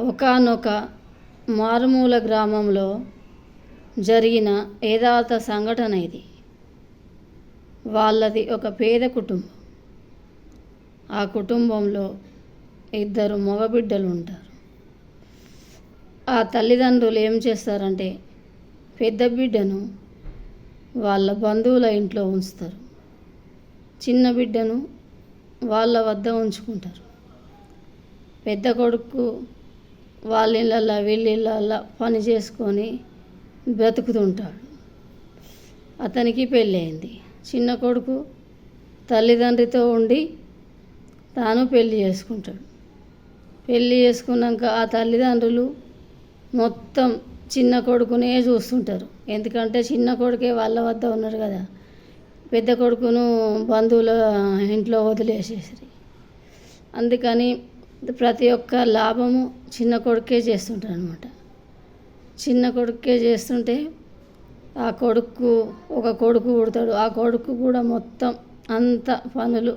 ఒకానొక మారుమూల గ్రామంలో జరిగిన యథార్థ సంఘటన ఇది. వాళ్ళది ఒక పేద కుటుంబం. ఆ కుటుంబంలో 2 మగబిడ్డలు ఉంటారు. ఆ తల్లిదండ్రులు ఏం చేస్తారంటే పెద్ద బిడ్డను వాళ్ళ బంధువుల ఇంట్లో ఉంచుతారు, చిన్న బిడ్డను వాళ్ళ వద్ద ఉంచుకుంటారు. పెద్ద కొడుకు వాళ్ళ ఇళ్ళల్లో వీళ్ళ ఇళ్ళల్లో పని చేసుకొని బ్రతుకుతుంటాడు. అతనికి పెళ్ళి అయింది. చిన్న కొడుకు తల్లిదండ్రితో ఉండి తాను పెళ్ళి చేసుకుంటాడు. పెళ్ళి చేసుకున్నాక ఆ తల్లిదండ్రులు మొత్తం చిన్న కొడుకునే చూస్తుంటారు. ఎందుకంటే చిన్న కొడుకే వాళ్ళ వద్ద ఉన్నాడు కదా, పెద్ద కొడుకును బంధువుల ఇంట్లో వదిలేసేసి. అందుకని ప్రతి ఒక్క లాభము చిన్న కొడుకే చేస్తుంటాడు అనమాట. చిన్న కొడుకే చేస్తుంటే ఆ కొడుకు ఒక కొడుకు పుడతాడు. ఆ కొడుకు కూడా మొత్తం అంత పనులు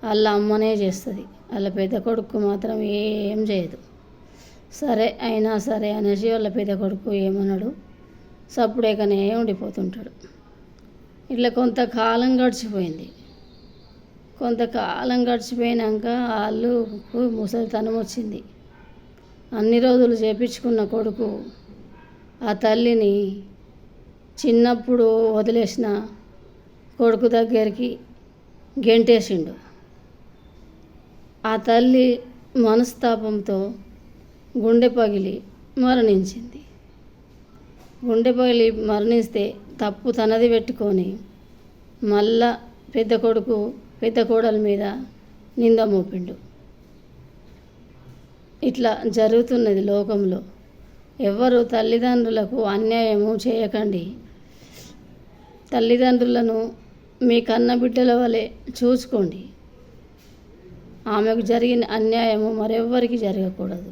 వాళ్ళ అమ్మనే చేస్తుంది. వాళ్ళ పెద్ద కొడుకు మాత్రం ఏం చేయదు. సరే అయినా సరే అనేసి వాళ్ళ పెద్ద కొడుకు ఏమన్నాడు, సప్పుడేకనే ఉండిపోతుంటాడు. ఇట్లా కొంతకాలం గడిచిపోయింది. కొంతకాలం గడిచిపోయినాక వాళ్ళకు ముసలితనం వచ్చింది. అన్ని రోజులు చేపించుకున్న కొడుకు ఆ తల్లిని చిన్నప్పుడు వదిలేసిన కొడుకు దగ్గరికి గెంటేసిండు. ఆ తల్లి మనస్తాపంతో గుండె పగిలి మరణించింది. గుండె పగిలి మరణిస్తే తప్పు తనది పెట్టుకొని మళ్ళా పెద్ద కొడుకు పెద్ద కోడల మీద నింద మోపిండు. ఇట్లా జరుగుతున్నది లోకంలో. ఎవ్వరు తల్లిదండ్రులకు అన్యాయము చేయకండి. తల్లిదండ్రులను మీ కన్న బిడ్డల వలె చూసుకోండి. ఆమెకు జరిగిన అన్యాయము మరెవ్వరికి జరగకూడదు.